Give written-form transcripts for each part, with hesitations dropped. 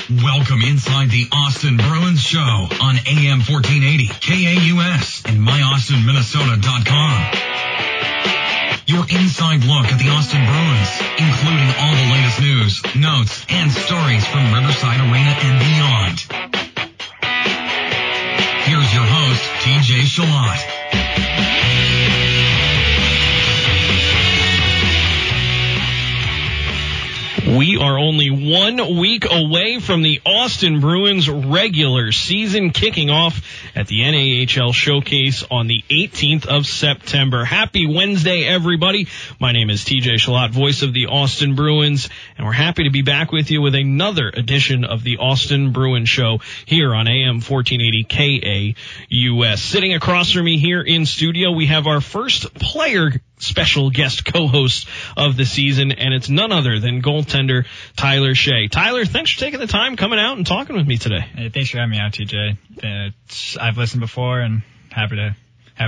Welcome inside the Austin Bruins show on AM 1480, KAUS, and MyAustinMinnesota.com. Your inside look at the Austin Bruins, including all the latest news, notes, and stories from Riverside Arena and beyond. Here's your host, TJ Shalott. We are only 1 week away from the Austin Bruins regular season kicking off at the NAHL Showcase on the 18th of September. Happy Wednesday, everybody. My name is TJ Shalott, voice of the Austin Bruins, and we're happy to be back with you with another edition of the Austin Bruins Show here on AM 1480 KAUS. Sitting across from me here in studio, we have our first player special guest co-host of the season, and it's none other than goaltender Tyler Shea. Tyler, thanks for taking the time coming out and talking with me today. Hey, thanks for having me out, TJ. I've listened before and happy to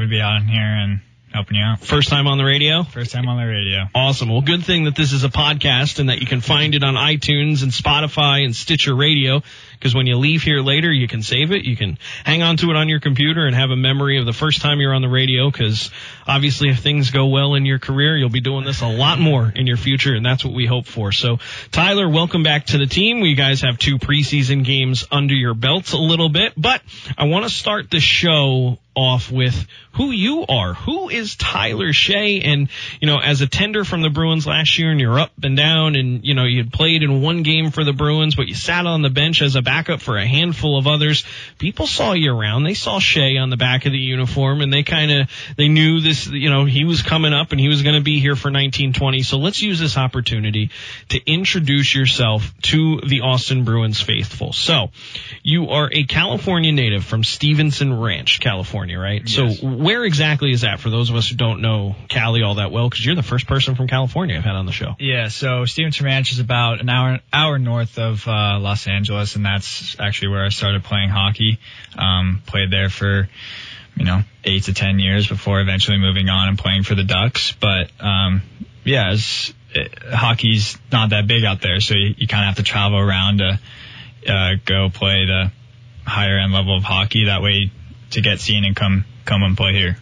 be on here and helping you out. First time on the radio? First time on the radio. Awesome. Well, good thing that this is a podcast and that you can find it on iTunes and Spotify and Stitcher Radio, because when you leave here later, you can save it. You can hang on to it on your computer and have a memory of the first time you're on the radio, because obviously if things go well in your career, you'll be doing this a lot more in your future, and that's what we hope for. So, Tyler, welcome back to the team. You guys have 2 preseason games under your belts a little bit, but I want to start the show off with who you are. Who is Tyler Shea? And, as a tender from the Bruins last year, and you're up and down, and, you had played in 1 game for the Bruins, but you sat on the bench as a backup for a handful of others. People saw you around. They saw Shea on the back of the uniform, and they knew this, he was coming up and he was going to be here for 1920. So let's use this opportunity to introduce yourself to the Austin Bruins faithful. So you are a California native from Stevenson Ranch, California, right? Yes. So where exactly is that for those of us who don't know Cali all that well? Because you're the first person from California I've had on the show. Yeah, so Stevenson Ranch is about an hour north of Los Angeles, and that's actually where I started playing hockey. Played there for 8 to 10 years before eventually moving on and playing for the Ducks. But hockey's not that big out there, so you kind of have to travel around to go play the higher end level of hockey. That way, to get seen and come and play here.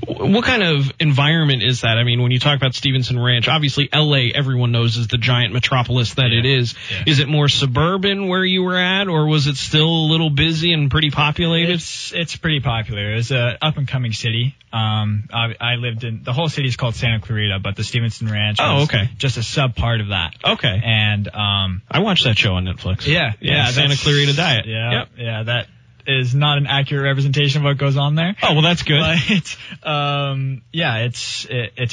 What kind of environment is that? I mean, when you talk about Stevenson Ranch, obviously LA, everyone knows, is the giant metropolis that it is. Yeah. Is it more suburban where you were at, or was it still a little busy and pretty populated? It's pretty popular. It's a up and coming city. I lived in, the whole city is called Santa Clarita, but the Stevenson Ranch is just a sub part of that. Okay. And I watched that show on Netflix. Yeah, Santa Clarita Diet. Yeah, that is not an accurate representation of what goes on there. Oh, well, that's good. But it's an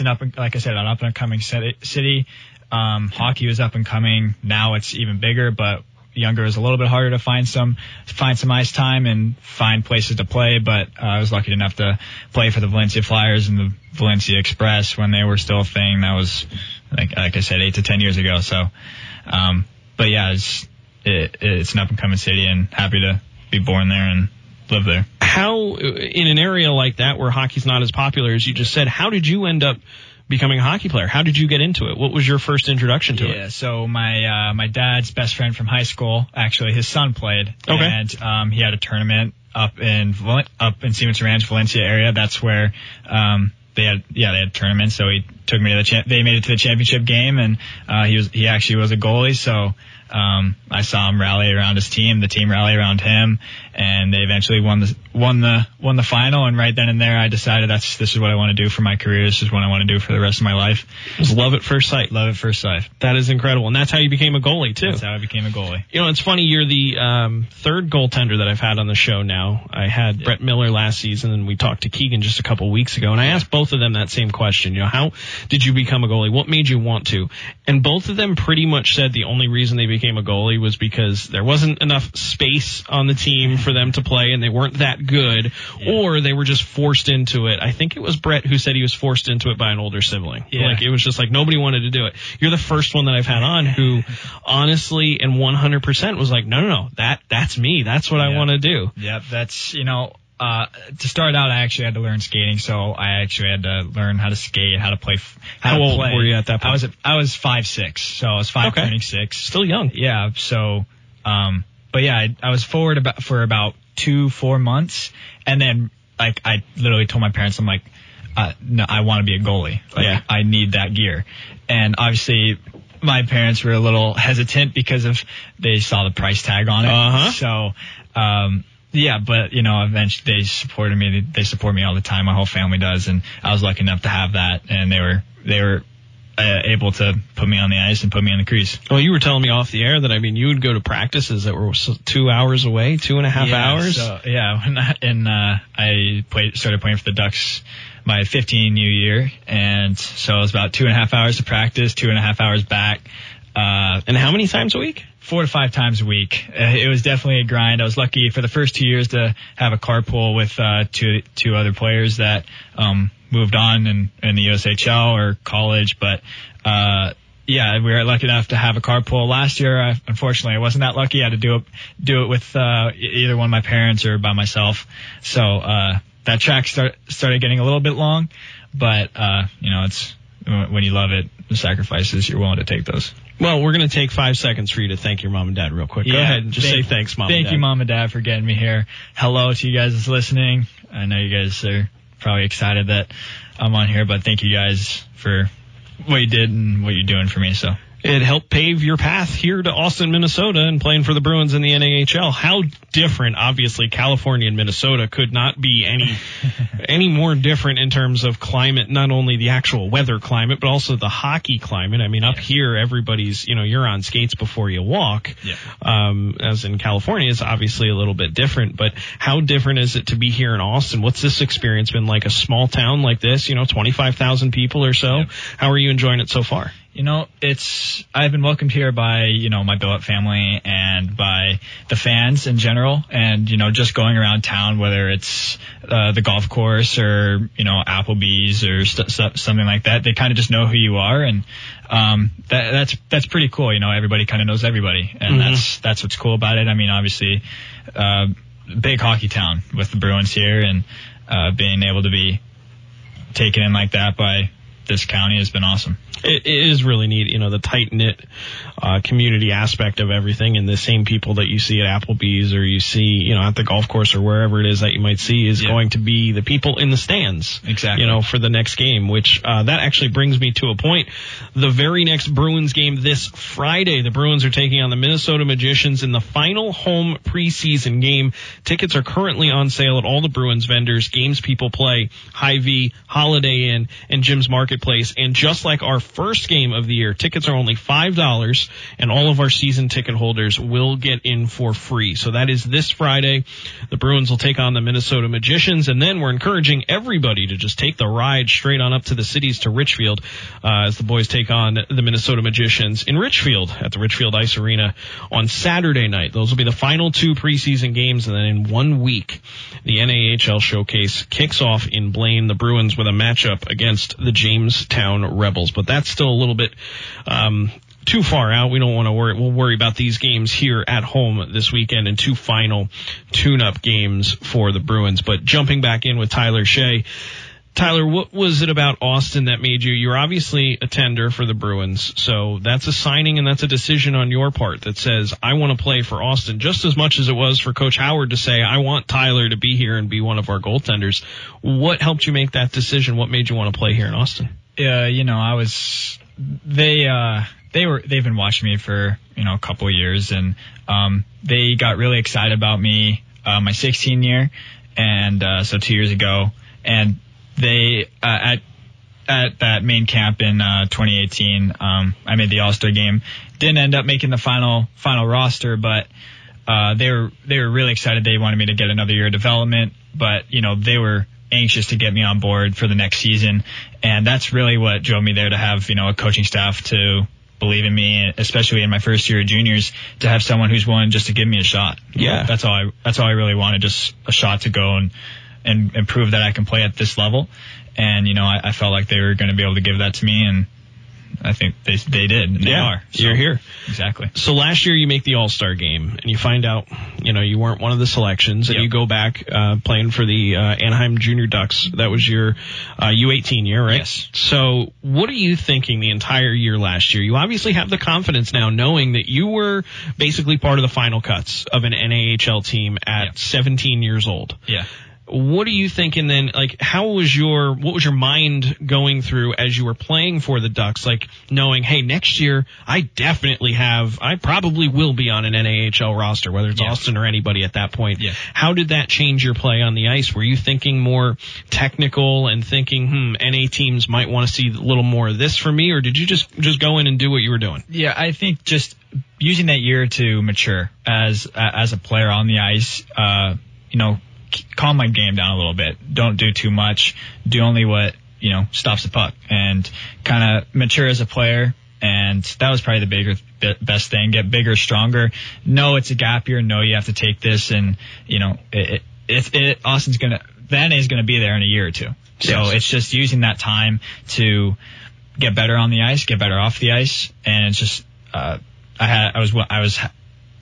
up and coming city. Hockey was up and coming. Now it's even bigger, but younger is a little bit harder to find some ice time and find places to play. But I was lucky enough to play for the Valencia Flyers and the Valencia Express when they were still a thing. That was, like I said, 8 to 10 years ago. So, but yeah, it's an up and coming city, and happy to be born there and live there. How, in an area like that where hockey's not as popular as you just said, how did you end up becoming a hockey player? How did you get into it? What was your first introduction to it? Yeah, so my dad's best friend from high school, actually, his son played. Okay. And he had a tournament up in Stevenson Ranch, Valencia area. That's where they had tournaments. So he took me to they made it to the championship game, and he actually was a goalie. So I saw him rally around his team, the team rally around him, and they eventually won the final. And right then and there, I decided this is what I want to do for my career. This is what I want to do for the rest of my life. It was love at first sight. Love at first sight. That is incredible. And that's how you became a goalie, too. That's how I became a goalie. It's funny. You're the third goaltender that I've had on the show now. I had Brett Miller last season, and we talked to Keegan just a couple weeks ago. And I asked both of them that same question. How did you become a goalie? What made you want to? And both of them pretty much said the only reason they became a goalie was because there wasn't enough space on the team for them to play, and they weren't that good, or they were just forced into it. I think it was Brett who said he was forced into it by an older sibling. Yeah. Like, it was just like nobody wanted to do it. You're the first one that I've had on who honestly and 100% was like, no, that's me. That's what I want to do. Yep, that's, to start out, I actually had to learn skating, so I actually had to learn how to skate, how to play. How old were you at that point? I was 5'6", so I was 5 turning 6. Still young. Yeah, so But yeah, I was forward for about 2-4 months, and then like I literally told my parents, I'm like, no, I want to be a goalie. Like, I need that gear. And obviously my parents were a little hesitant because they saw the price tag on it. So, yeah, but eventually they supported me. They support me all the time. My whole family does. And I was lucky enough to have that. And they were able to put me on the ice and put me in the crease. Well, you were telling me off the air that, you would go to practices that were 2 hours away, 2.5 hours. So, I started playing for the Ducks my 15U year, and so it was about 2.5 hours to practice, 2.5 hours back. And how many times a week? 4 to 5 times a week. It was definitely a grind. I was lucky for the first 2 years to have a carpool with two other players that moved on in the USHL or college, but we were lucky enough to have a carpool. Last year, unfortunately, I wasn't that lucky. I had to do it with either one of my parents or by myself. So that track started getting a little bit long, but it's when you love it, the sacrifices, you're willing to take those. Well, we're going to take 5 seconds for you to thank your mom and dad real quick. Go ahead and just say thanks, Mom and Dad. Thank you, Mom and Dad, for getting me here. Hello to you guys that's listening. I know you guys are probably excited that I'm on here, but thank you guys for what you did and what you're doing for me. So it helped pave your path here to Austin, Minnesota, and playing for the Bruins in the NAHL. How different, obviously, California and Minnesota could not be any more different in terms of climate, not only the actual weather climate, but also the hockey climate. Up here, everybody's, you're on skates before you walk. As in California, it's obviously a little bit different, but how different is it to be here in Austin? What's this experience been like? A small town like this, 25,000 people or so? How are you enjoying it so far? I've been welcomed here by, my billet family and by the fans in general. And, just going around town, whether it's the golf course or, Applebee's or something like that, they kind of just know who you are. And that's pretty cool. Everybody kind of knows everybody. And that's what's cool about it. Obviously, big hockey town with the Bruins here, and being able to be taken in like that by this county has been awesome. It is really neat, the tight-knit community aspect of everything, and the same people that you see at Applebee's or you see, at the golf course or wherever it is that you might see is going to be the people in the stands. Exactly. For the next game, which that actually brings me to a point. The very next Bruins game this Friday, the Bruins are taking on the Minnesota Magicians in the final home preseason game. Tickets are currently on sale at all the Bruins vendors, Games People Play, Hy-Vee, Holiday Inn, and Jim's Marketplace. And just like our first game of the year, tickets are only $5, and all of our season ticket holders will get in for free. So that is this Friday. The Bruins will take on the Minnesota Magicians, and then we're encouraging everybody to just take the ride straight on up to the cities to Richfield as the boys take on the Minnesota Magicians in Richfield at the Richfield Ice Arena on Saturday night. Those will be the final 2 preseason games, and then in 1 week, the NAHL Showcase kicks off in Blaine, the Bruins with a matchup against the Jamestown Rebels. But that's still a little bit too far out. We don't want to worry. We'll worry about these games here at home this weekend and 2 final tune-up games for the Bruins. But jumping back in with Tyler Shea. Tyler, what was it about Austin that made you're obviously a tender for the Bruins, so that's a signing and that's a decision on your part that says, I want to play for Austin, just as much as it was for Coach Howard to say, I want Tyler to be here and be one of our goaltenders. What helped you make that decision? What made you want to play here in Austin? They've been watching me for, a couple of years, and they got really excited about me my 16 year, and so 2 years ago, and they at that main camp in 2018, I made the All-Star game. Didn't end up making the final roster, but they were really excited. They wanted me to get another year of development, but they were anxious to get me on board for the next season, and that's really what drove me there, to have a coaching staff to believe in me, especially in my first year of juniors, to have someone who's willing just to give me a shot. That's all I really wanted, just a shot to go and prove that I can play at this level. And I felt like they were going to be able to give that to me, and I think they did, and they are. So, you're here. Exactly. So last year you make the All-Star game, and you find out, you weren't one of the selections, and you go back playing for the Anaheim Junior Ducks. That was your U18 year, right? Yes. So what are you thinking the entire year last year? You obviously have the confidence now knowing that you were basically part of the final cuts of an NAHL team at 17 years old. Yeah. What are you thinking then? Like, what was your mind going through as you were playing for the Ducks? Like, knowing, hey, next year I probably will be on an NAHL roster, whether it's Austin or anybody at that point. Yeah. How did that change your play on the ice? Were you thinking more technical and thinking, NA teams might want to see a little more of this from me, or did you just go in and do what you were doing? Yeah, I think just using that year to mature as a player on the ice, calm my game down a little bit. Don't do too much. Do only what, stops the puck, and kind of mature as a player. And that was probably the best thing. Get bigger, stronger. Know it's a gap year. Know you have to take this, and, Austin's the NA is going to be there in a year or two. So it's just using that time to get better on the ice, get better off the ice. And it's just, I was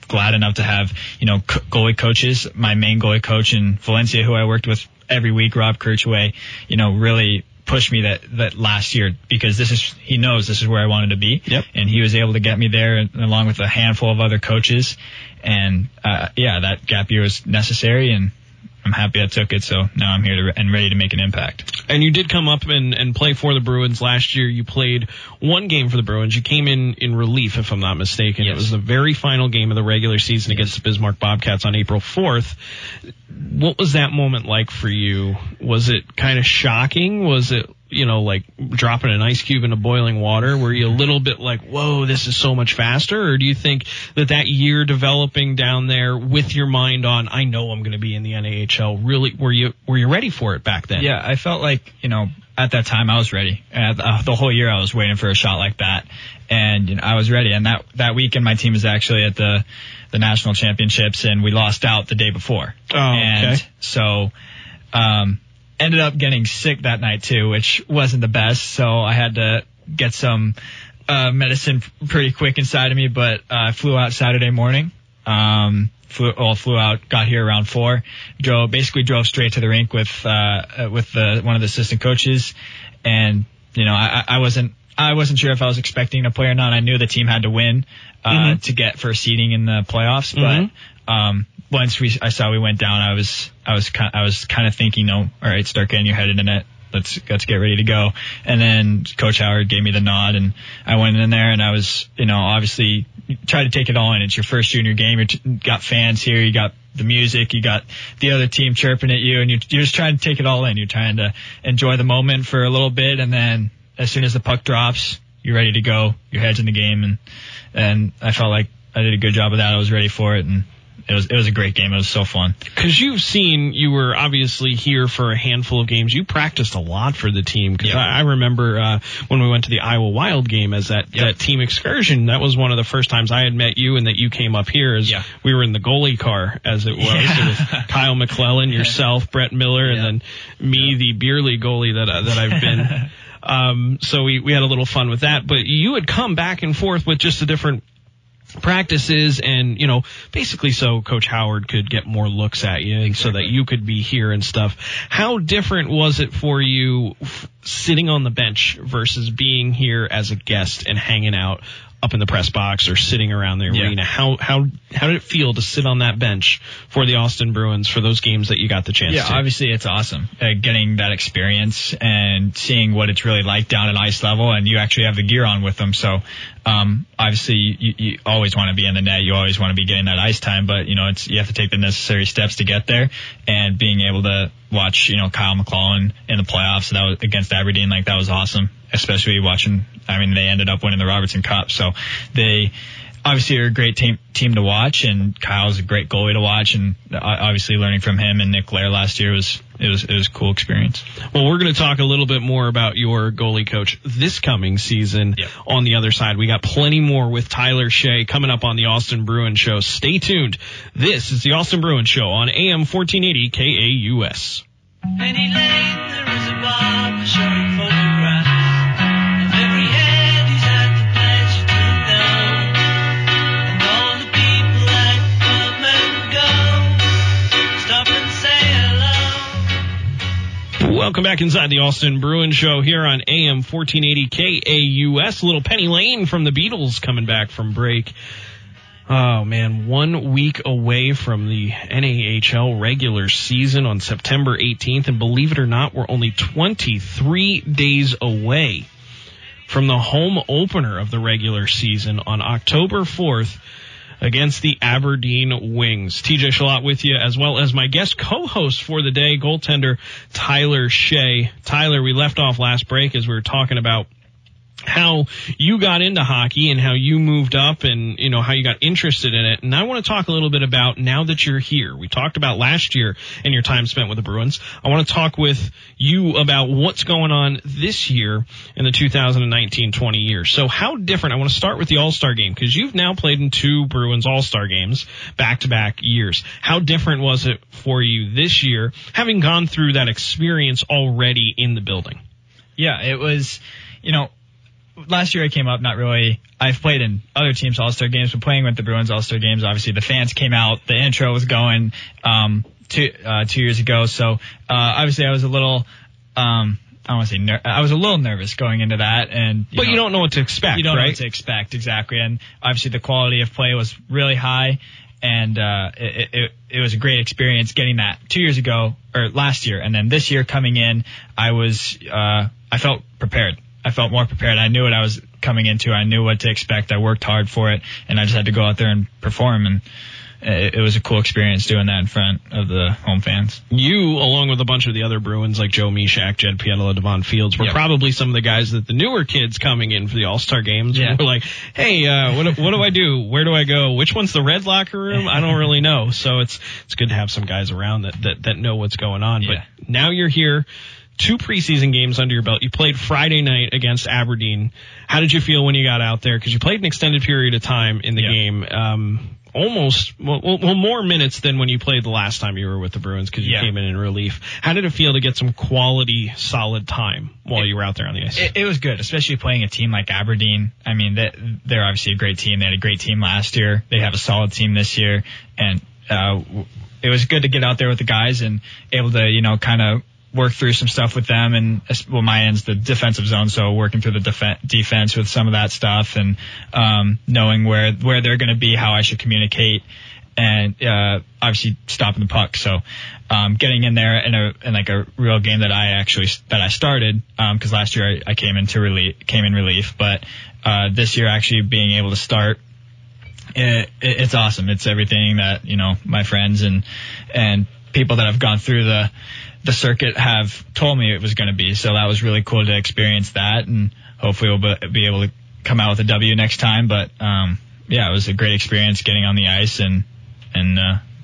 glad enough to have, goalie coaches. My main goalie coach in Valencia, who I worked with every week, Rob Kirchway, really pushed me that last year, because he knows this is where I wanted to be. Yep. And he was able to get me there, along with a handful of other coaches. And, that gap year was necessary, and I'm happy I took it. So now I'm here and ready to make an impact. And you did come up and play for the Bruins last year. You played one game for the Bruins. You came in relief, if I'm not mistaken. Yes. It was the very final game of the regular season against the Bismarck Bobcats on April 4th. What was that moment like for you? Was it kind of shocking? Was it, like dropping an ice cube into boiling water? Were you a little bit like, whoa, this is so much faster? Or do you think that year developing down there with your mind on, I know I'm going to be in the NAHL, really, were you ready for it back then? Yeah, I felt like, at that time I was ready. The whole year I was waiting for a shot like that. And I was ready. And that weekend my team was actually at the national championships, and we lost out the day before. Oh, okay. And so, ended up getting sick that night too, which wasn't the best. So I had to get some medicine pretty quick inside of me, but I flew out Saturday morning. Flew out, got here around 4, drove straight to the rink with one of the assistant coaches. And, I wasn't sure if I was expecting to play or not. I knew the team had to win, to get first seeding in the playoffs. But, once I saw we went down, I was kind of thinking, all right, start getting your head in it. Let's get ready to go. And then Coach Howard gave me the nod, and I went in there, and I was, obviously try to take it all in. It's your first junior game. You got fans here. You got the music. You got the other team chirping at you, and you're just trying to take it all in. You're trying to enjoy the moment for a little bit, and then as soon as the puck drops, you're ready to go. Your head's in the game, and I felt like I did a good job of that. I was ready for it, and it was a great game. It was so fun. Because you were obviously here for a handful of games. You practiced a lot for the team. Because I remember when we went to the Iowa Wild game as that team excursion, that was one of the first times I had met you, and that you came up here as we were in the goalie car, as it was. It was Kyle McClellan, yourself, Brett Miller, and then me, the beer league goalie that I've been. So we had a little fun with that. But you had come back and forth with just a different practices, and basically so Coach Howard could get more looks at you, and so that you could be here and stuff. How different was it for you sitting on the bench versus being here as a guest and hanging out up in the press box or sitting around the arena? How did it feel to sit on that bench for the Austin Bruins for those games that you got the chance to? Yeah, obviously it's awesome getting that experience and seeing what it's really like down at ice level, and you actually have the gear on with them. So obviously you always want to be in the net. You always want to be getting that ice time, but you have to take the necessary steps to get there. And being able to watch Kyle McClellan in the playoffs, that was against Aberdeen, that was awesome. Especially watching, they ended up winning the Robertson Cup. So they obviously are a great team to watch, and Kyle's a great goalie to watch, and obviously learning from him and Nick Blair last year was a cool experience. Well, we're going to talk a little bit more about your goalie coach this coming season. On the other side, we got plenty more with Tyler Shea coming up on the Austin Bruins Show. Stay tuned. This is the Austin Bruins Show on AM 1480 KAUS. Penny Lane, there is a barber showing photographs of every head he's Welcome back inside the Austin Bruins show here on AM 1480 KAUS. Little Penny Lane from the Beatles coming back from break. Oh, man, 1 week away from the NAHL regular season on September 18th. And believe it or not, we're only 23 days away from the home opener of the regular season on October 4th against the Aberdeen Wings. TJ Shalott with you, as well as my guest co-host for the day, goaltender Tyler Shea. Tyler, we left off last break as we were talking about how you got into hockey and how you moved up and, you know, how you got interested in it. And I want to talk a little bit about now that you're here. We talked about last year and your time spent with the Bruins. I want to talk with you about what's going on this year in the 2019-20 year. So how different, I want to start with the All-Star game because you've now played in 2 Bruins All-Star games back-to-back years. How different was it for you this year, having gone through that experience already in the building? Yeah, it was, you know, last year I came up, not really. I've played in other teams' All-Star games, but playing with the Bruins All-Star games, obviously the fans came out, the intro was going 2 years ago. So obviously I was a little, I was a little nervous going into that, and you don't know what to expect. You don't right? know what to expect, exactly. And obviously the quality of play was really high, and it was a great experience getting that 2 years ago or last year, and then this year coming in, I felt prepared. I felt more prepared. I knew what I was coming into. I knew what to expect. I worked hard for it, and I just had to go out there and perform. And it was a cool experience doing that in front of the home fans. You, along with a bunch of the other Bruins like Joe Mishak, Jed Pietila, Devon Fields, were probably some of the guys that the newer kids coming in for the All-Star games were like, hey, what do I do? Where do I go? Which one's the red locker room? I don't really know. So it's good to have some guys around that know what's going on. But now you're here. 2 preseason games under your belt. You played Friday night against Aberdeen. How did you feel when you got out there? Because you played an extended period of time in the game. Almost more minutes than when you played the last time you were with the Bruins because you came in relief. How did it feel to get some quality, solid time while you were out there on the ice? It was good, especially playing a team like Aberdeen. I mean, they're obviously a great team. They had a great team last year. They have a solid team this year. And it was good to get out there with the guys and able to, kind of work through some stuff with them, and my end's the defensive zone, so working through the defense with some of that stuff, and knowing where they're going to be, how I should communicate, and obviously stopping the puck. So getting in there in like a real game that I started, because last year I came in relief, but this year actually being able to start. It's awesome. It's everything that my friends and people that have gone through the circuit have told me it was going to be. So that was really cool to experience that, and hopefully we'll be able to come out with a W next time. But it was a great experience getting on the ice and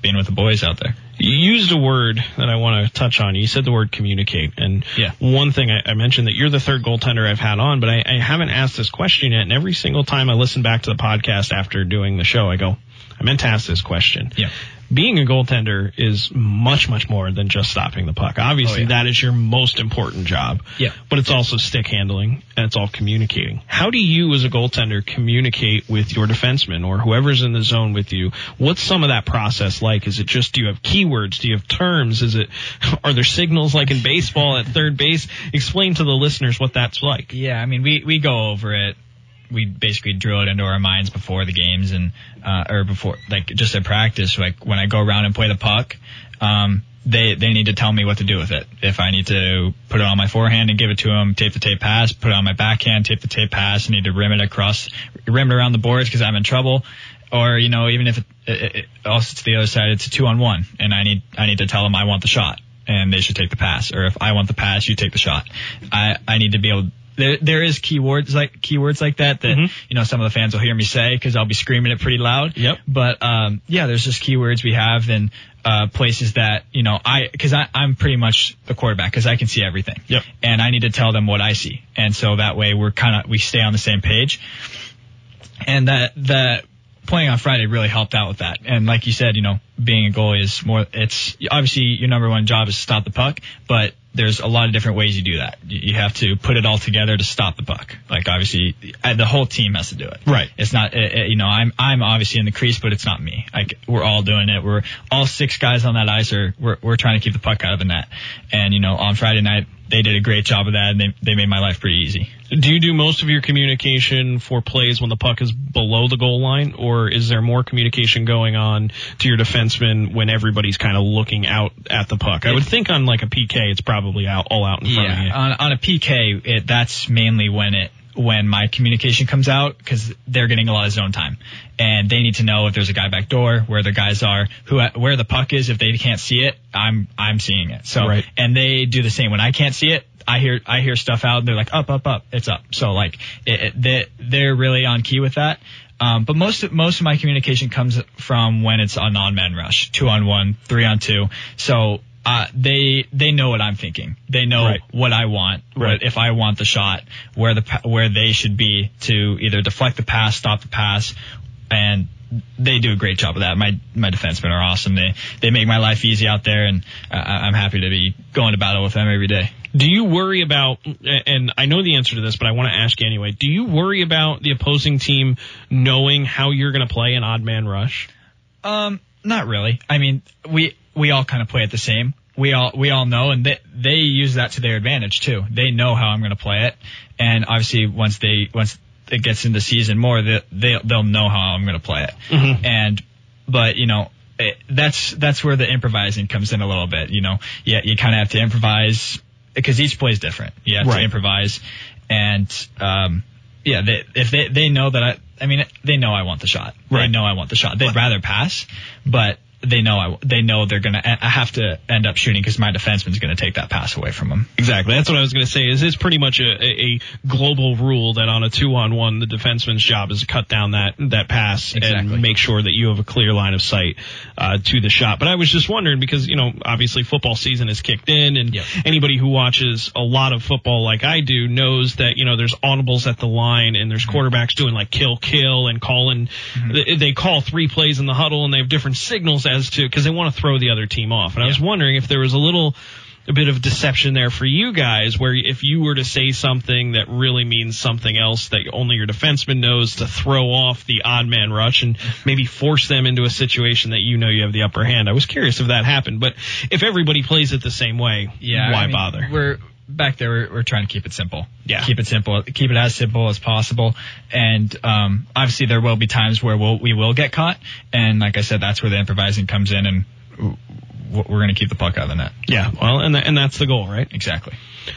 being with the boys out there. You used a word that I want to touch on. You said the word communicate. And one thing I mentioned that you're the third goaltender I've had on, but I haven't asked this question yet. And every single time I listen back to the podcast after doing the show, I go, I meant to ask this question. Yeah. Being a goaltender is much, much more than just stopping the puck. Obviously, that is your most important job. Yeah. But it's also stick handling, and it's all communicating. How do you, as a goaltender, communicate with your defenseman or whoever's in the zone with you? What's some of that process like? Is it just, do you have keywords? Do you have terms? Are there signals like in baseball at third base? Explain to the listeners what that's like. Yeah, I mean, we go over it. We basically drill it into our minds before the games and, or before, like, just at practice. Like, when I go around and play the puck, they need to tell me what to do with it. If I need to put it on my forehand and give it to them, tape the tape pass, put it on my backhand, tape the tape pass, I need to rim it around the boards because I'm in trouble. Or, even if it also to the other side, it's a 2-on-1 and I need to tell them I want the shot and they should take the pass. Or if I want the pass, you take the shot. I need to be able to. There is keywords like that some of the fans will hear me say because I'll be screaming it pretty loud. Yep. But there's just keywords we have and places that because I'm pretty much the quarterback because I can see everything. Yep. And I need to tell them what I see, and so that way we stay on the same page. And that playing on Friday really helped out with that. And like you said, being a goalie is more. It's obviously your number one job is to stop the puck, but there's a lot of different ways you do that. You have to put it all together to stop the puck. Like, obviously, the whole team has to do it. Right. It's not, I'm obviously in the crease, but it's not me. Like, we're all doing it. We're all 6 guys on that ice we're trying to keep the puck out of the net. And, on Friday night, they did a great job of that, and they made my life pretty easy. Do you do most of your communication for plays when the puck is below the goal line, or is there more communication going on to your defenseman when everybody's kind of looking out at the puck? I would think on like a PK, it's probably all out in front of you. Yeah, on a PK, that's mainly when my communication comes out, because they're getting a lot of zone time, and they need to know if there's a guy back door, where the guys are, where the puck is. If they can't see it, I'm seeing it. So, right. And they do the same. When I can't see it, I hear stuff out, and they're like, up, it's up. So like, they're really on key with that. But most of my communication comes from when it's a non-man rush, 2-on-1, 3-on-2. So, they know what I'm thinking. They know what I want. Right. If I want the shot, where they should be to either deflect the pass, stop the pass, and they do a great job of that. My defensemen are awesome. They make my life easy out there, and I'm happy to be going to battle with them every day. Do you worry about, and I know the answer to this, but I want to ask you anyway, do you worry about the opposing team knowing how you're going to play an odd man rush? Not really. I mean, we all kind of play it the same. We all know, and they use that to their advantage too. They know how I'm going to play it, and obviously once it gets into season more, they'll know how I'm going to play it. Mm-hmm. But that's where the improvising comes in a little bit. You kind of have to improvise, because each play is different. You have to improvise, and if they know that they know I want the shot. Right. They know I want the shot. They'd rather pass, but they know they're gonna. I have to end up shooting, because my defenseman's gonna take that pass away from them. Exactly. That's what I was gonna say. It's pretty much a global rule that on a 2-on-1, the defenseman's job is to cut down that pass and make sure that you have a clear line of sight to the shot. But I was just wondering, because obviously football season has kicked in, and anybody who watches a lot of football like I do knows that there's audibles at the line, and there's quarterbacks doing like kill and calling. Mm-hmm. They call 3 plays in the huddle, and they have different signals as to, because they want to throw the other team off. And I was wondering if there was a bit of deception there for you guys, where if you were to say something that really means something else that only your defenseman knows, to throw off the odd man rush and maybe force them into a situation that you have the upper hand. I was curious if that happened, but if everybody plays it the same way, why bother? We're back there. We're trying to keep it simple. Yeah. Keep it simple. Keep it as simple as possible. And obviously there will be times where we will get caught. And like I said, that's where the improvising comes in, and we're going to keep the puck out of the net. Yeah. Well, and that's the goal, right? Exactly.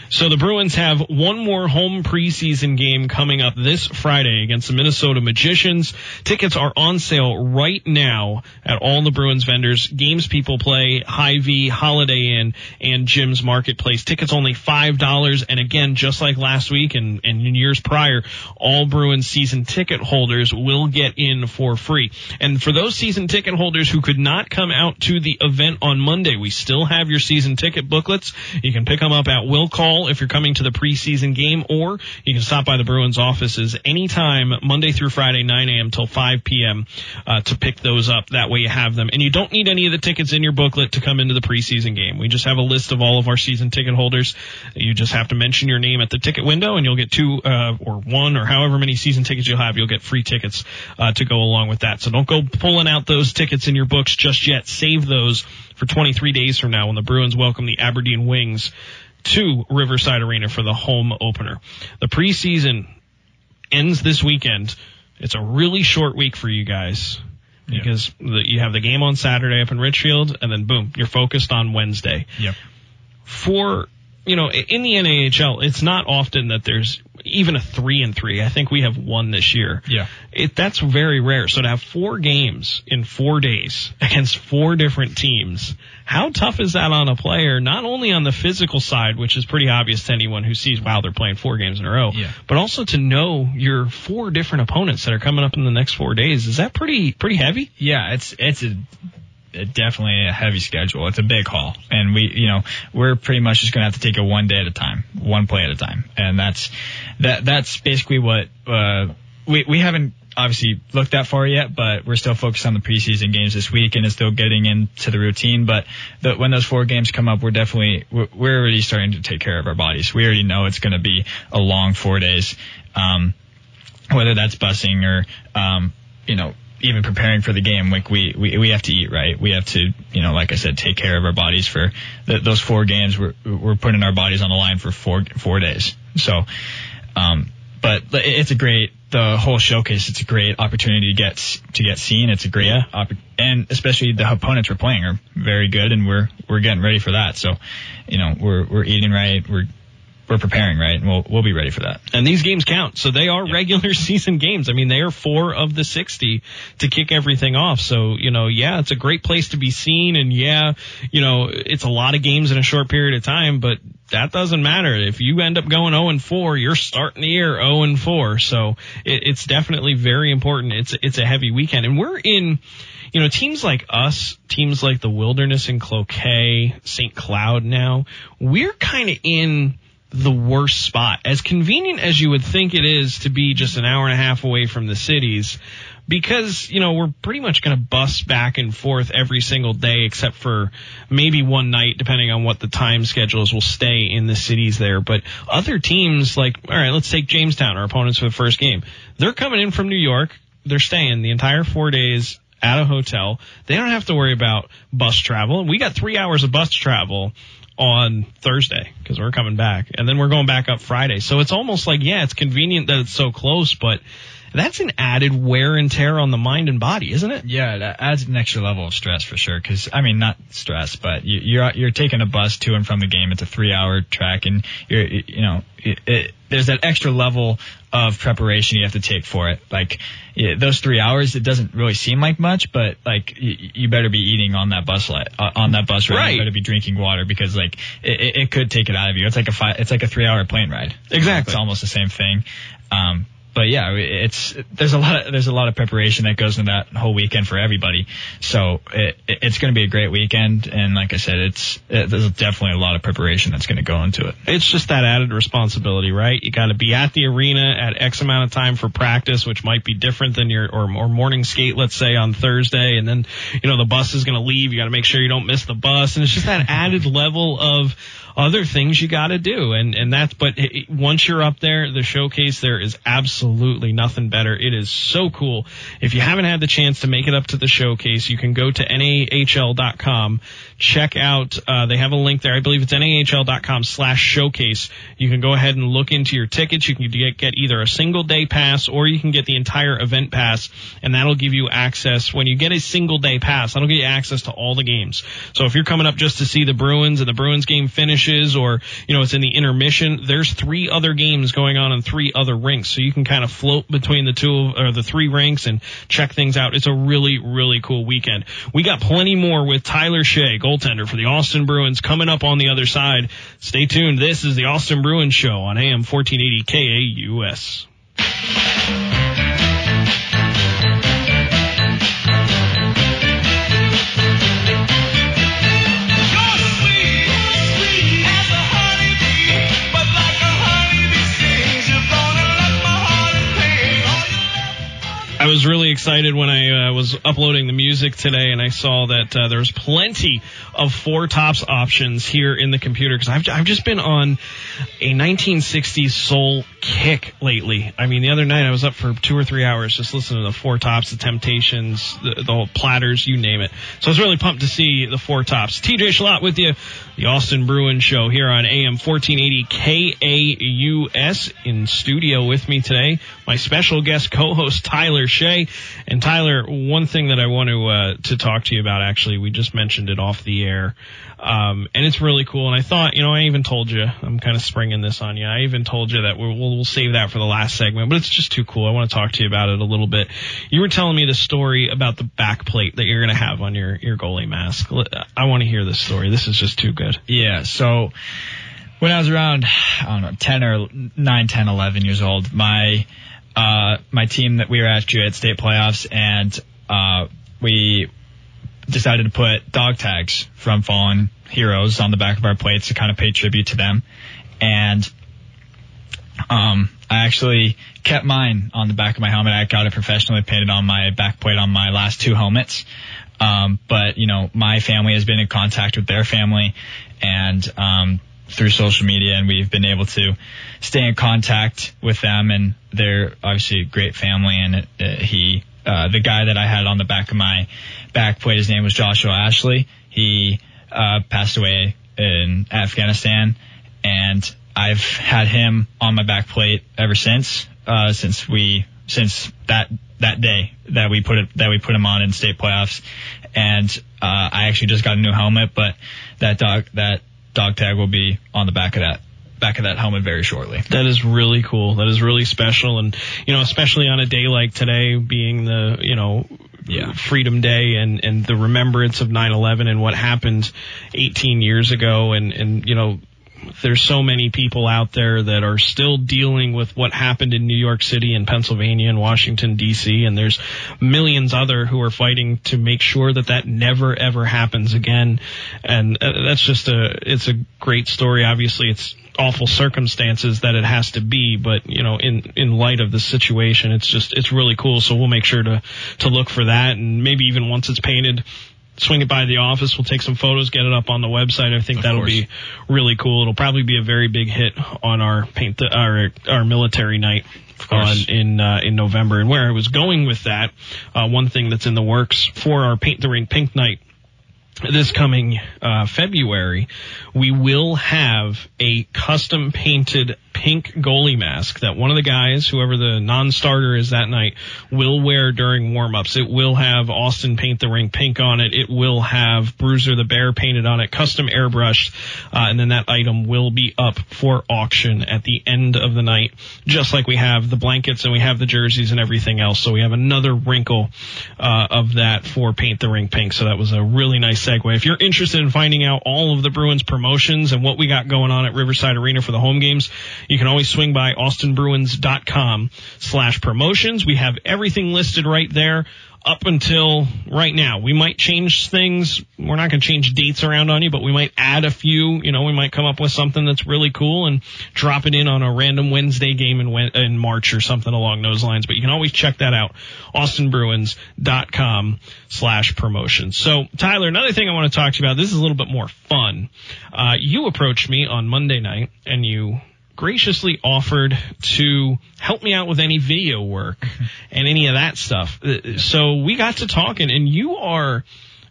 So the Bruins have one more home preseason game coming up this Friday against the Minnesota Magicians. Tickets are on sale right now at all the Bruins vendors, Games People Play, Hy-Vee, Holiday Inn, and Jim's Marketplace. Tickets only $5. And again, just like last week and in years prior, all Bruins season ticket holders will get in for free. And for those season ticket holders who could not come out to the event on Monday, we still have your season ticket booklets. You can pick them up at Will Call if you're coming to the preseason game, or you can stop by the Bruins offices anytime, Monday through Friday, 9 a.m. till 5 p.m. To pick those up. That way you have them. And you don't need any of the tickets in your booklet to come into the preseason game. We just have a list of all of our season ticket holders. You just have to mention your name at the ticket window, and you'll get 2 or 1 or however many season tickets you'll have. You'll get free tickets to go along with that. So don't go pulling out those tickets in your books just yet. Save those for 23 days from now when the Bruins welcome the Aberdeen Wings to Riverside Arena for the home opener. The preseason ends this weekend. It's a really short week for you guys because you have the game on Saturday up in Richfield, and then boom, you're focused on Wednesday. Yep. For, in the NAHL, it's not often that there's even a 3-3. I think we have 1 this year. Yeah. That's very rare. So to have 4 games in 4 days against 4 different teams, how tough is that on a player? Not only on the physical side, which is pretty obvious to anyone who sees, wow, they're playing 4 games in a row, but also to know your 4 different opponents that are coming up in the next 4 days. Is that pretty heavy? Yeah, it's definitely a heavy schedule. It's a big haul, and we're pretty much just going to have to take it one day at a time, one play at a time. And that's basically what, we haven't obviously looked that far yet, but we're still focused on the preseason games this week and is still getting into the routine. But when those 4 games come up, we're already starting to take care of our bodies. We already know it's going to be a long 4 days, whether that's busing or, even preparing for the game, like we have to eat right. We have to, like I said, take care of our bodies for those 4 games. We're putting our bodies on the line for 4 days. So, but the whole showcase, it's a great opportunity to get seen. It's a great and especially the opponents we're playing are very good, and we're getting ready for that. So, we're eating right. We're preparing right, and we'll be ready for that. And these games count, so they are regular season games. I mean, they are 4 of the 60 to kick everything off. So, it's a great place to be seen, and it's a lot of games in a short period of time, but that doesn't matter. If you end up going 0-4, you're starting the year 0-4. So it's definitely very important. It's a heavy weekend, and we're in. Teams like us, teams like the Wilderness and Cloquet, St. Cloud now, we're kind of in the worst spot. As convenient as you would think it is to be just an hour and a half away from the cities, because, we're pretty much going to bus back and forth every single day except for maybe one night, depending on what the time schedules, will stay in the cities there. But other teams, like, all right, let's take Jamestown, our opponents for the first game. They're coming in from New York. They're staying the entire 4 days at a hotel. They don't have to worry about bus travel. We got 3 hours of bus travel on Thursday because we're coming back, and then we're going back up Friday. So it's almost like, it's convenient that it's so close, but that's an added wear and tear on the mind and body, isn't it? Yeah, that adds an extra level of stress for sure. Because not stress, but you're taking a bus to and from the game. It's a 3-hour trek, and there's that extra level of preparation you have to take for it. Like those 3 hours, it doesn't really seem like much, but like you better be eating on that bus ride. Right. You better be drinking water because like it could take it out of you. It's like a 3-hour plane ride. Exactly. It's almost the same thing. But yeah, there's a lot of preparation that goes into that whole weekend for everybody. So it's going to be a great weekend, and like I said, there's definitely a lot of preparation that's going to go into it. It's just that added responsibility, right? You got to be at the arena at X amount of time for practice, which might be different than or morning skate, let's say on Thursday, and then the bus is going to leave. You got to make sure you don't miss the bus, and it's just that added level of other things you got to do, and that's. But once you're up there, the showcase there is absolutely nothing better. It is so cool. If you haven't had the chance to make it up to the showcase, you can go to NAHL.com. Check out. They have a link there. I believe it's NAHL.com/showcase. You can go ahead and look into your tickets. You can get either a single day pass or you can get the entire event pass, and that'll give you access. When you get a single day pass, that'll give you access to all the games. So if you're coming up just to see the Bruins and the Bruins game finish, or it's in the intermission, there's 3 other games going on in 3 other rinks, so you can kind of float between the 3 rinks and check things out. It's a really, really cool weekend. We got plenty more with Tyler Shea, goaltender for the Austin Bruins, coming up on the other side. Stay tuned. This is the Austin Bruins Show on AM 1480 KAUS. I was really excited when I was uploading the music today, and I saw that there's plenty of 4 tops options here in the computer, because I've just been on a 1960s soul kick lately. I mean, the other night I was up for 2 or 3 hours just listening to the 4 tops, the Temptations, the whole Platters, you name it. So I was really pumped to see the 4 tops. TJ Schlott with you, the Austin Bruins Show here on AM 1480 KAUS. In studio with me today, my special guest co-host Tyler Shea. And Tyler, one thing that I want to talk to you about, actually, we just mentioned it off the air, and it's really cool. And I thought, I even told you, I'm kind of springing this on you. I even told you that we'll save that for the last segment, but it's just too cool. I want to talk to you about it a little bit. You were telling me the story about the back plate that you're going to have on your goalie mask. I want to hear this story. This is just too good. Yeah. So when I was around, 10, 11 years old, my team that we were at state playoffs, and we decided to put dog tags from fallen heroes on the back of our plates to kind of pay tribute to them. And I actually kept mine on the back of my helmet. I got it professionally painted on my back plate on my last 2 helmets. But my family has been in contact with their family, and through social media, and we've been able to stay in contact with them, and they're obviously a great family, and the guy that I had on the back of my back plate, his name was Joshua Ashley. He passed away in Afghanistan, and I've had him on my back plate ever since that day that we put him on in state playoffs. And I actually just got a new helmet, but that dog tag will be on the back of that helmet very shortly. That is really cool. That is really special. And, especially on a day like today being the, Freedom Day and the remembrance of 9/11 and what happened 18 years ago. And there's so many people out there that are still dealing with what happened in New York City and Pennsylvania and Washington, D.C., and there's millions other who are fighting to make sure that never, ever happens again. And that's it's a great story. Obviously, it's awful circumstances that it has to be, but, in light of the situation, it's really cool. So we'll make sure to look for that, and maybe even once it's painted, swing it by the office. We'll take some photos, get it up on the website. I think that'll be really cool. It'll probably be a very big hit on our military night in November. And where I was going with that, one thing that's in the works for our Paint the Rink Pink night this coming February, we will have a custom painted pink goalie mask that one of the guys, whoever the non-starter is that night, will wear during warm-ups. It will have Austin Paint the Rink Pink on it. It will have Bruiser the Bear painted on it, custom airbrushed, and then that item will be up for auction at the end of the night, just like we have the blankets and we have the jerseys and everything else. So we have another wrinkle of that for Paint the Rink Pink. So that was a really nice segue. If you're interested in finding out all of the Bruins promotions and what we got going on at Riverside Arena for the home games, you can always swing by austinbruins.com/promotions. We have everything listed right there up until right now. We might change things. We're not going to change dates around on you, but we might add a few. We might come up with something that's really cool and drop it in on a random Wednesday game in March or something along those lines. But you can always check that out, austinbruins.com/promotions. So, Tyler, another thing I want to talk to you about, this is a little bit more fun. You approached me on Monday night, and you graciously offered to help me out with any video work and any of that stuff. So we got to talking, and you are,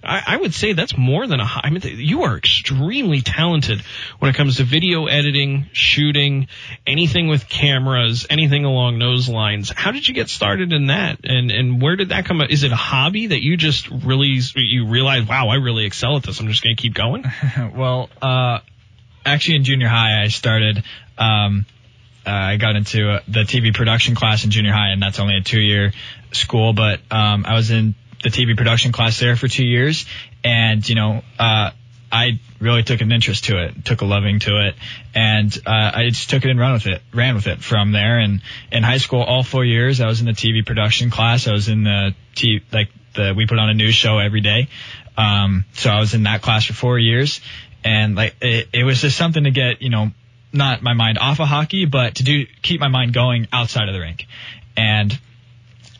I would say that's more than you are extremely talented when it comes to video editing, shooting, anything with cameras, anything along those lines. How did you get started in that? And where did that come up? Is it a hobby that you just you realize, wow, I really excel at this, I'm just going to keep going? Well, actually in junior high, I started, I got into the TV production class in junior high, and that's only a 2-year school, but I was in the TV production class there for 2 years, and I really took an interest to it, took a loving to it, and I just took it and ran with it from there. And in high school, all 4 years, I was in the TV production class. I was in we put on a news show every day, so I was in that class for 4 years, and it was just something to get not my mind off of hockey, but to keep my mind going outside of the rink. And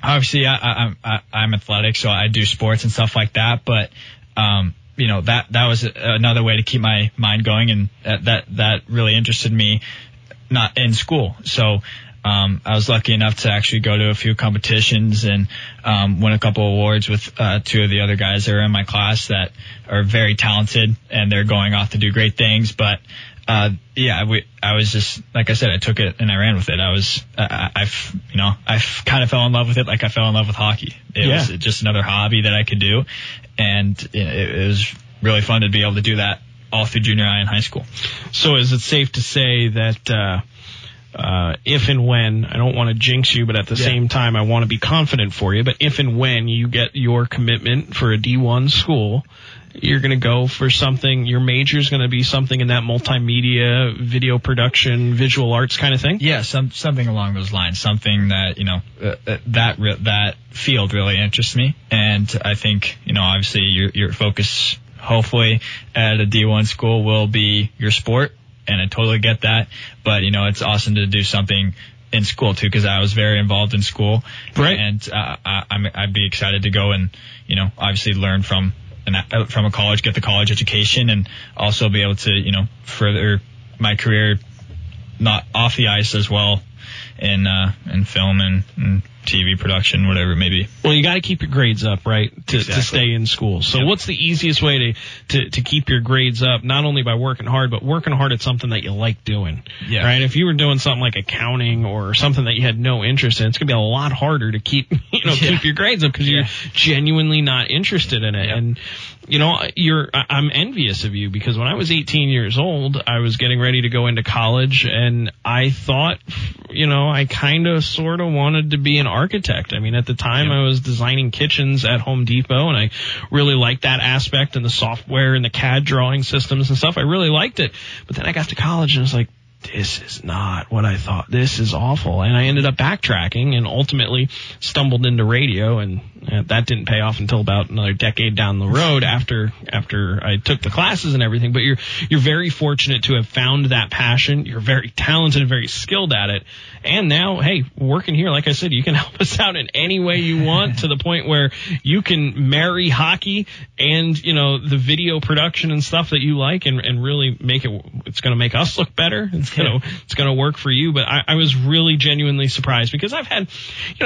obviously I'm athletic, so I do sports and stuff like that, but that was another way to keep my mind going, and that really interested me, not in school. So I was lucky enough to actually go to a few competitions and win a couple awards with 2 of the other guys that are in my class that are very talented, and they're going off to do great things. But I was just, like I said, I took it and I ran with it. I kind of fell in love with it like I fell in love with hockey. It was just another hobby that I could do, and it was really fun to be able to do that all through junior high and high school. So is it safe to say that if and when, I don't want to jinx you, but at the same time I want to be confident for you, but if and when you get your commitment for a D1 school, you're going to go for something, your major is going to be something in that multimedia, video production, visual arts kind of thing? Yeah, something along those lines, something that, that field really interests me. And I think, obviously your focus, hopefully, at a D1 school will be your sport, and I totally get that. But, it's awesome to do something in school too, because I was very involved in school. Right. And I'd be excited to go and, obviously learn from a college, get the college education, and also be able to, further my career not off the ice as well in film and TV production, whatever it may be. Well, you got to keep your grades up, right, to stay in school. So Yep. what's the easiest way to keep your grades up, not only by working hard, but working hard at something that you like doing, Yeah. right? If you were doing something like accounting or something that you had no interest in, it's going to be a lot harder to keep your grades up because you're genuinely not interested in it. Yep. And, I'm envious of you because when I was 18 years old, I was getting ready to go into college and I thought, I kind of sort of wanted to be an architect. I mean, at the time I was designing kitchens at Home Depot and I really liked that aspect and the software and the CAD drawing systems and stuff. I really liked it. But then I got to college and I was like, this is not what I thought. This is awful. And I ended up backtracking and ultimately stumbled into radio, and that didn't pay off until about another decade down the road after I took the classes and everything. But you're very fortunate to have found that passion. You're very talented and very skilled at it. And now, hey, working here, like I said, you can help us out in any way you want to the point where you can marry hockey and, the video production and stuff that you like and really it's going to make us look better. It's going to work for you. But I was really genuinely surprised because I've had,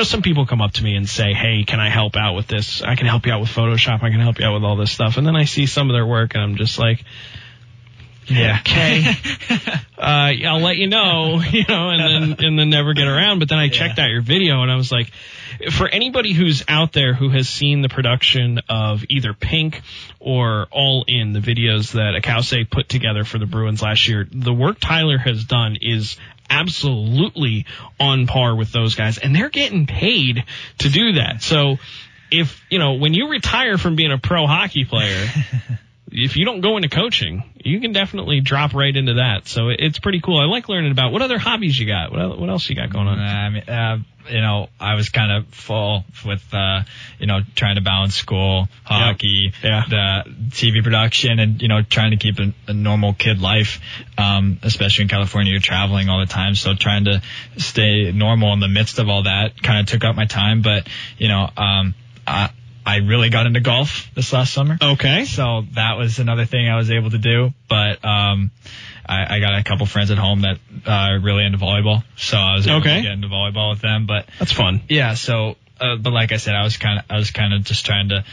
some people come up to me and say, hey, can I help out with this? I can help you out with Photoshop. I can help you out with all this stuff. And then I see some of their work and I'm just like, yeah, okay. I'll let you know, and then never get around. But then I checked out your video and I was like, for anybody who's out there who has seen the production of either Pink or All In, the videos that Compensate put together for the Bruins last year, the work Tyler has done is absolutely on par with those guys, and they're getting paid to do that. So if, when you retire from being a pro hockey player, if you don't go into coaching, you can definitely drop right into that. So it's pretty cool. I like learning about what other hobbies you got. What else you got going on? I was kind of full with, trying to balance school, hockey, the TV production, and, trying to keep a normal kid life, especially in California. You're traveling all the time. So trying to stay normal in the midst of all that kind of took up my time. But, I really got into golf this last summer. Okay. So that was another thing I was able to do. But I got a couple friends at home that are really into volleyball. So I was able to get into volleyball with them. But that's fun. Yeah. So, but like I said, I was kind of just trying to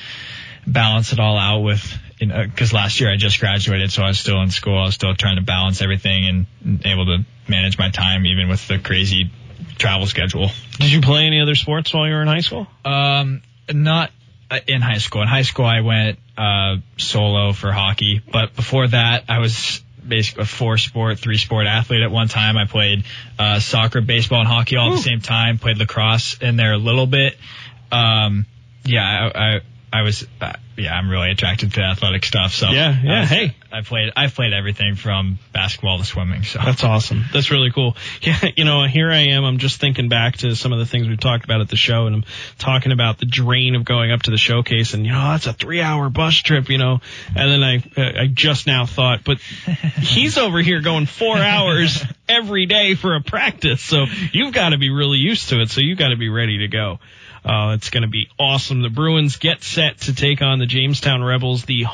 balance it all out with, because last year I just graduated, so I was still in school. I was still trying to balance everything and able to manage my time even with the crazy travel schedule. Did you play any other sports while you were in high school? Not in high school. In high school, I went solo for hockey, but before that, I was basically a 3-sport athlete at one time. I played soccer, baseball, and hockey all at the same time. Played lacrosse in there a little bit. I'm really attracted to athletic stuff. So hey, I've played everything from basketball to swimming. So that's awesome. That's really cool. Yeah, here I am. I'm just thinking back to some of the things we've talked about at the show, and I'm talking about the drain of going up to the showcase, and that's a 3-hour bus trip, and then I just now thought, but he's over here going 4 hours every day for a practice, so you've got to be really used to it. So you've got to be ready to go. It's going to be awesome. The Bruins get set to take on the Jamestown Rebels, the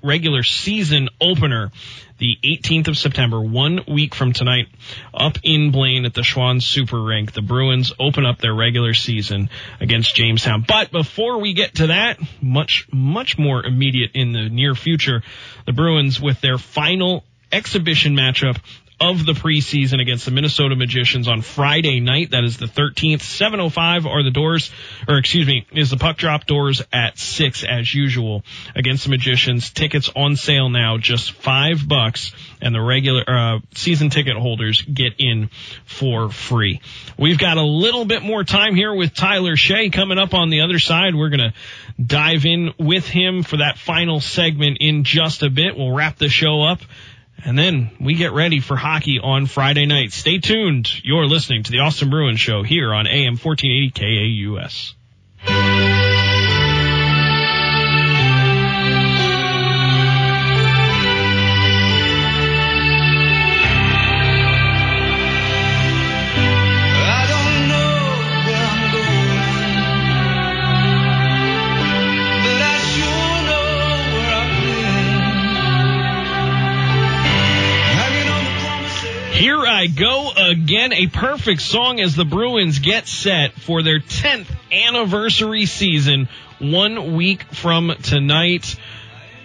regular season opener, the 18th of September, 1 week from tonight, up in Blaine at the Schwann Super Rink. The Bruins open up their regular season against Jamestown. But before we get to that, much, much more immediate in the near future, the Bruins with their final exhibition matchup of the preseason against the Minnesota Magicians on Friday night. That is the 13th. 7:05 are the doors, is the puck drop. Doors at 6 as usual against the Magicians. Tickets on sale now, just $5, and the regular season ticket holders get in for free. We've got a little bit more time here with Tyler Shea coming up on the other side. We're going to dive in with him for that final segment in just a bit. We'll wrap the show up, and then we get ready for hockey on Friday night. Stay tuned. You're listening to the Austin Bruins Show here on AM 1480 KAUS. Here I by Go Again, a perfect song as the Bruins get set for their 10th anniversary season 1 week from tonight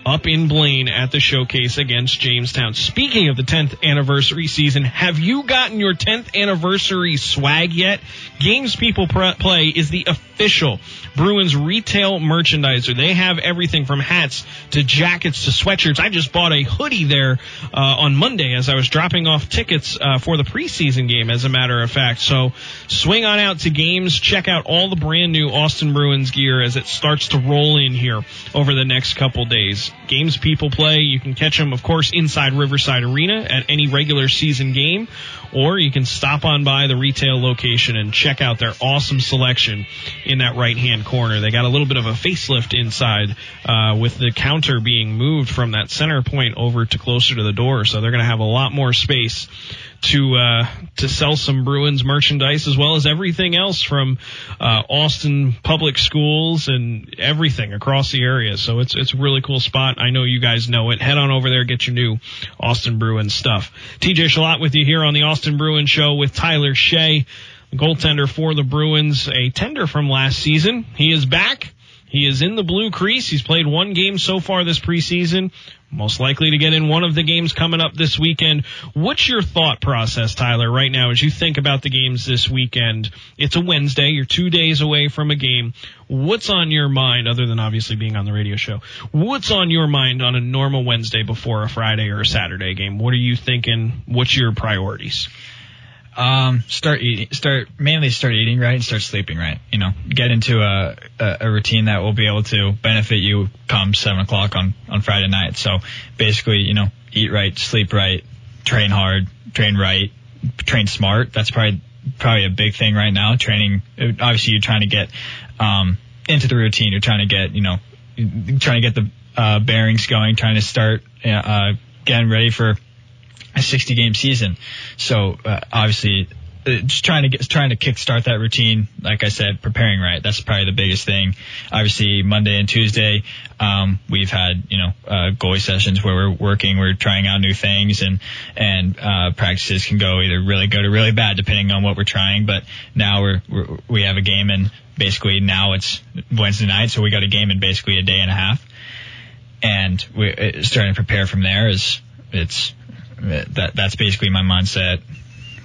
up in Blaine at the Showcase against Jamestown. Speaking of the 10th anniversary season, have you gotten your 10th anniversary swag yet? Games People Play is the official Bruins retail merchandiser. They have everything from hats to jackets to sweatshirts. I just bought a hoodie there on Monday as I was dropping off tickets for the preseason game, as a matter of fact. So swing on out to Games. Check out all the brand new Austin Bruins gear as it starts to roll in here over the next couple days. Games People Play, you can catch them, of course, inside Riverside Arena at any regular season game, or you can stop on by the retail location and check out their awesome selection in that right-hand corner. They got a little bit of a facelift inside with the counter being moved from that center point over to closer to the door, so they're going to have a lot more space to sell some Bruins merchandise, as well as everything else from Austin public schools and everything across the area. So it's a really cool spot. I know you guys know it. Head on over there, get your new Austin Bruins stuff. TJ Shalott with you here on the Austin Bruins Show with Tyler Shea, goaltender for the Bruins, a tender from last season. He is back. He is in the blue crease. He's played one game so far this preseason, most likely to get in one of the games coming up this weekend. What's your thought process, Tyler, right now as you think about the games this weekend? It's a Wednesday. You're 2 days away from a game. What's on your mind, other than obviously being on the radio show? What's on your mind on a normal Wednesday before a Friday or a Saturday game? What are you thinking? What's your priorities? Start eating right and start sleeping right. Get into a routine that will be able to benefit you come 7:00 on Friday night. So basically, eat right, sleep right, train hard, train right, train smart. That's probably a big thing right now. Training, obviously you're trying to get, into the routine. You're trying to get, trying to get the, bearings going, trying to start, getting ready for a 60-game season. So obviously just trying to kickstart that routine. Like I said, preparing right. That's probably the biggest thing. Obviously Monday and Tuesday, we've had, goalie sessions where we're trying out new things, and practices can go either really good or really bad depending on what we're trying. But now we have a game, and basically now it's Wednesday night, so we got a game in basically a day and a half, and we're starting to prepare from there. That's basically my mindset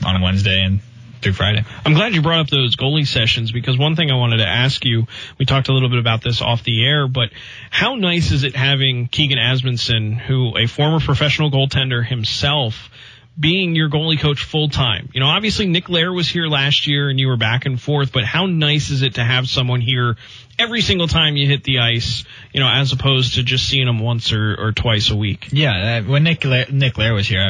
on a Wednesday and through Friday. I'm glad you brought up those goalie sessions, because one thing I wanted to ask you, we talked a little bit about this off the air, but how nice is it having Keegan Asmundson, who a former professional goaltender himself, being your goalie coach full time? Obviously Nick Lair was here last year and you were back and forth, but how nice is it to have someone here every single time you hit the ice, as opposed to just seeing him once or twice a week? Yeah, when Nick Lair was here,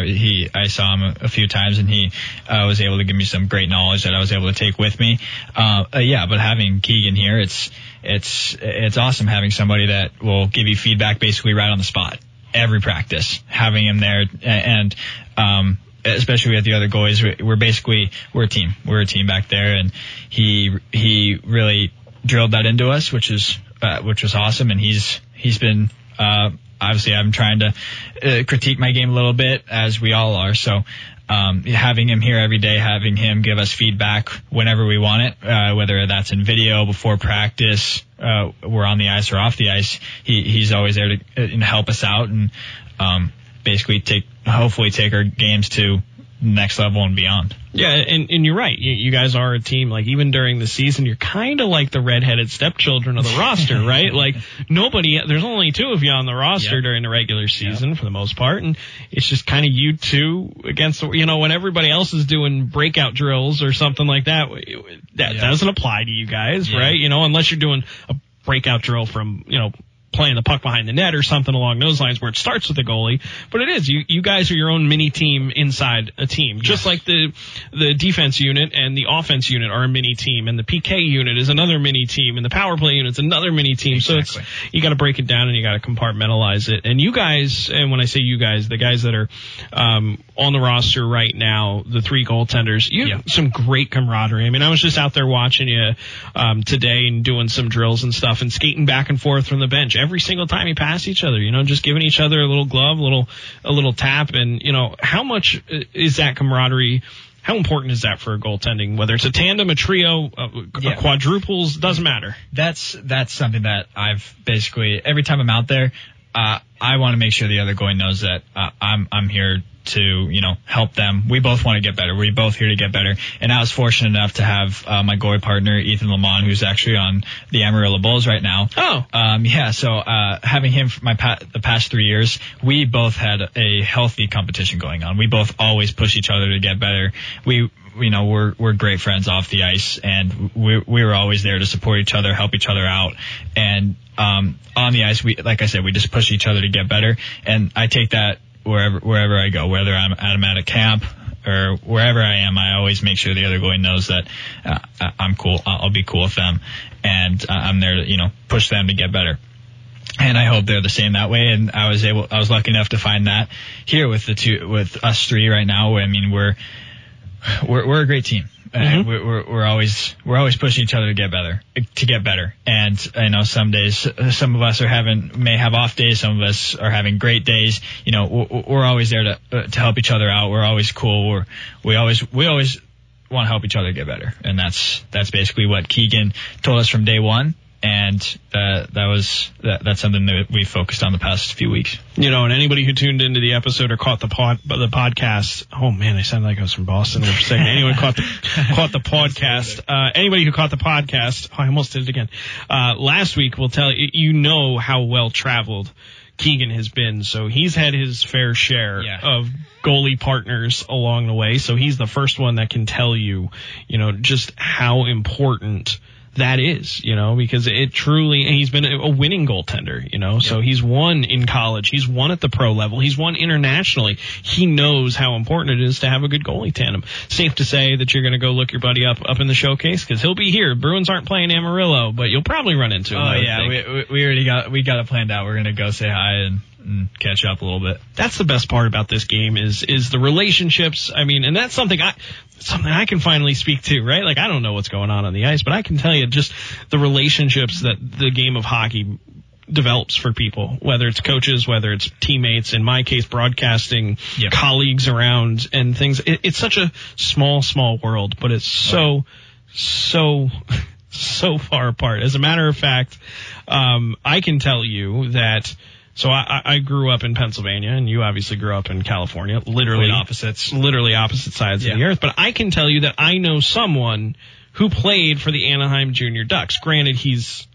I saw him a few times, and he was able to give me some great knowledge that I was able to take with me. But having Keegan here, it's awesome having somebody that will give you feedback basically right on the spot. Every practice, having him there, and especially with the other goalies, we're a team. We're a team back there, and he really drilled that into us, which was awesome. And he's been obviously I'm trying to critique my game a little bit, as we all are. So having him here every day, having him give us feedback whenever we want it, whether that's in video, before practice, we're on the ice or off the ice, he's always there to help us out, and basically hopefully take our games to next level and beyond. Yeah, and you're right. You guys are a team. Like, even during the season, you're kind of like the redheaded stepchildren of the roster, right? Like, there's only two of you on the roster during the regular season for the most part, and it's just kind of you two against, when everybody else is doing breakout drills or something like that, that doesn't apply to you guys, right? Unless you're doing a breakout drill from, playing the puck behind the net or something along those lines, where it starts with the goalie. But it is, you guys are your own mini team inside a team, just like the defense unit and the offense unit are a mini team, and the PK unit is another mini team, and the power play unit's another mini team. Exactly. So you got to break it down and you got to compartmentalize it. And you guys, and when I say you guys, the guys that are on the roster right now, the three goaltenders, you have some great camaraderie. I mean, I was just out there watching you today and doing some drills and stuff and skating back and forth from the bench. every single time you pass each other, just giving each other a little glove, a little tap. And, how much is that camaraderie? How important is that for goaltending? Whether it's a tandem, a trio, a quadruples, doesn't matter. That's something that I've basically, every time I'm out there, I want to make sure the other goalie knows that I'm here to, help them. We both want to get better. We're both here to get better. And I was fortunate enough to have my goalie partner, Ethan Lamont, who's actually on the Amarilla Bulls right now. Oh. So having him for the past 3 years, we both had a healthy competition going on. We both always push each other to get better. We're great friends off the ice, and we were always there to support each other, help each other out. And on the ice, like I said, we just push each other to get better. And I take that wherever I go, whether I'm at a camp or wherever I am. I always make sure the other goalie knows that I'm cool. I'll be cool with them, and I'm there to push them to get better. And I hope they're the same that way. And I was lucky enough to find that here with us three right now. I mean, we're a great team. Mm-hmm. We're always pushing each other to get better. And I know some days, some of us may have off days. Some of us are having great days. We're always there to help each other out. We're always cool. We always want to help each other get better. And that's basically what Keegan told us from day one. And that's something that we focused on the past few weeks. And anybody who tuned into the episode or caught the podcast, oh man, I sounded like I was from Boston for a second. Anyone caught the podcast? Anybody who caught the podcast, I almost did it again. Last week will tell you how well traveled Keegan has been. So he's had his fair share of goalie partners along the way. So he's the first one that can tell you, just how important that is, because it truly, and he's been a winning goaltender, so he's won in college, he's won at the pro level, he's won internationally. He knows how important it is to have a good goalie tandem. Safe to say that you're going to go look your buddy up in the showcase, because he'll be here. Bruins aren't playing Amarillo, but you'll probably run into him. Oh yeah, we already got it planned out. We're going to go say hi and catch up a little bit. That's the best part about this game is the relationships. I mean, and that's something I can finally speak to, right? Like, I don't know what's going on the ice, but I can tell you just the relationships that the game of hockey develops for people, whether it's coaches, whether it's teammates, in my case, broadcasting, colleagues around and things. It's such a small world, but it's so far apart. As a matter of fact, I can tell you that. So I grew up in Pennsylvania, and you obviously grew up in California, literally opposite sides of the earth. But I can tell you that I know someone who played for the Anaheim Junior Ducks. Granted, he's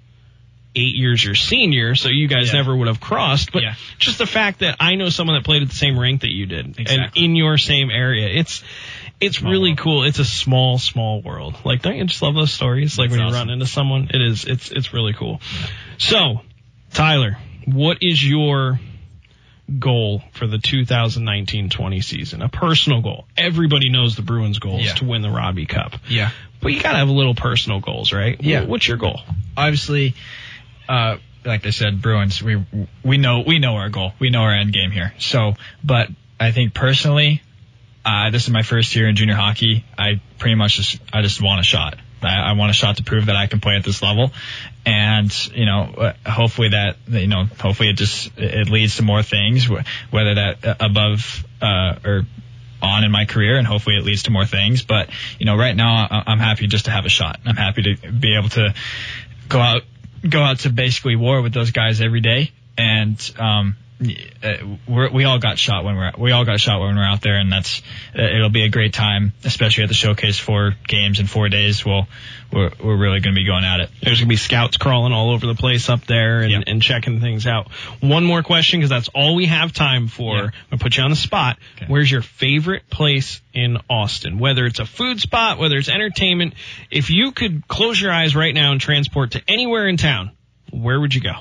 8 years your senior, so you guys never would have crossed. But just the fact that I know someone that played at the same rink that you did, and in your same area, it's really cool. It's a small world. Like, don't you just love those stories? Like, when you run into someone, it's really cool. Yeah. So, Tyler, what is your goal for the 2019-20 season? A personal goal. Everybody knows the Bruins' goal is to win the Robbie Cup. Yeah. But you got to have little personal goals, right? Yeah. What's your goal? Obviously, like I said, Bruins, we know our goal. We know our end game here. So, but I think personally, this is my first year in junior hockey. I pretty much just want a shot. I want a shot to prove that I can play at this level. And, hopefully it leads to more things, whether that above, or on in my career, and hopefully it leads to more things. But, right now I'm happy just to have a shot. I'm happy to be able to go out to basically war with those guys every day. And, we all got shot when we're out there, and it'll be a great time, especially at the showcase. 4 games in 4 days. We're really going to be going at it. There's going to be scouts crawling all over the place up there and checking things out. One more question, because that's all we have time for. I'm going to put you on the spot. Okay. Where's your favorite place in Austin? Whether it's a food spot, whether it's entertainment, if you could close your eyes right now and transport to anywhere in town, where would you go?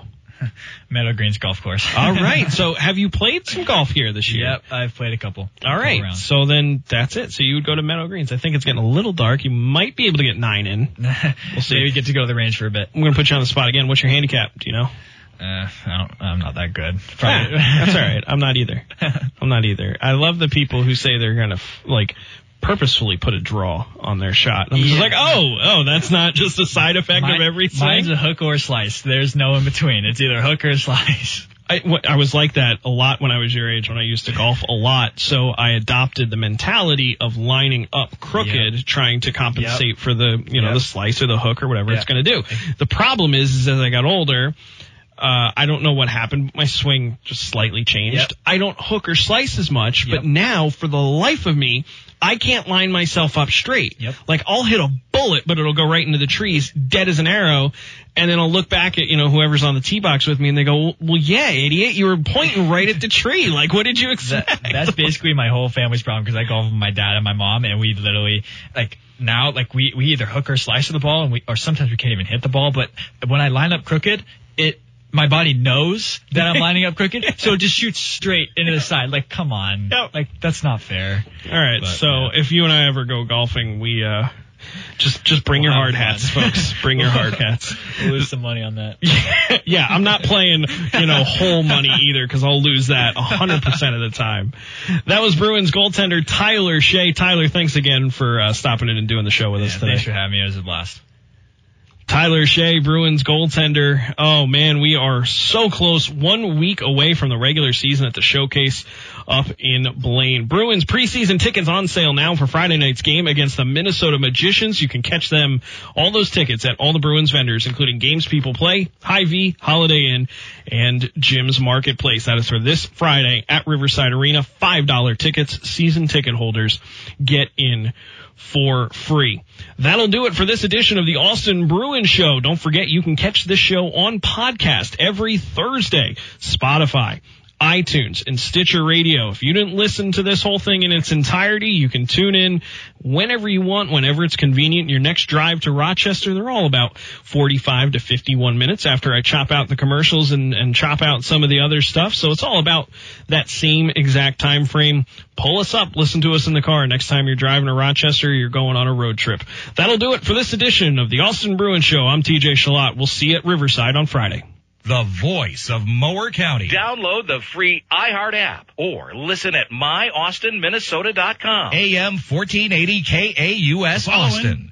Meadow Greens Golf Course. All right. So have you played some golf here this year? Yep, I've played a couple. All right. So then that's it. So you would go to Meadow Greens. I think it's getting a little dark. You might be able to get 9 in. We'll see. Maybe get to go to the range for a bit. I'm going to put you on the spot again. What's your handicap? Do you know? I'm not that good. That's all right. I'm not either. I love the people who say they're going to purposefully put a draw on their shot. I'm just like, oh, that's not just a side effect of everything. Mine's a hook or slice. There's no in between. It's either hook or slice. I was like that a lot when I was your age, when I used to golf a lot. So I adopted the mentality of lining up crooked, trying to compensate for the, the slice or the hook or whatever it's going to do. The problem is as I got older, I don't know what happened. My swing just slightly changed. I don't hook or slice as much, but now for the life of me, I can't line myself up straight. Like I'll hit a bullet, but it'll go right into the trees, dead as an arrow. And then I'll look back at, whoever's on the tee box with me and they go, well, yeah, idiot, you were pointing right at the tree. Like, what did you expect? That's basically my whole family's problem because I golf with my dad and my mom and we literally now we either hook or slice to the ball or sometimes we can't even hit the ball. But when I line up crooked, my body knows that I'm lining up crooked, so it just shoots straight into the side. Like, come on. Like, that's not fair. All right, if you and I ever go golfing, we just bring your hard hats, folks. Bring your hard hats. We'll lose some money on that. Yeah, I'm not playing, whole money either, because I'll lose that 100% of the time. That was Bruins goaltender Tyler Shea. Tyler, thanks again for stopping in and doing the show with us today. Thanks for having me. It was a blast. Tyler Shea, Bruins goaltender. Oh, man, we are so close. 1 week away from the regular season at the Showcase up in Blaine. Bruins preseason tickets on sale now for Friday night's game against the Minnesota Magicians. You can catch them, all those tickets, at all the Bruins vendors, including Games People Play, Hy-Vee, Holiday Inn, and Jim's Marketplace. That is for this Friday at Riverside Arena. $5 tickets. Season ticket holders get in for free. That'll do it for this edition of the Austin Bruins Show. Don't forget, you can catch this show on podcast every Thursday. Spotify, iTunes, and Stitcher Radio. If you didn't listen to this whole thing in its entirety, you can tune in whenever you want, whenever it's convenient. Your next drive to Rochester, they're all about 45 to 51 minutes after I chop out the commercials and chop out some of the other stuff. So it's all about that same exact time frame. Pull us up, listen to us in the car next time you're driving to Rochester, you're going on a road trip. That'll do it for this edition of the Austin Bruins Show. I'm TJ Shalott. We'll see you at Riverside on Friday. The voice of Mower County. Download the free iHeart app or listen at myaustinminnesota.com. AM 1480 KAUS Austin.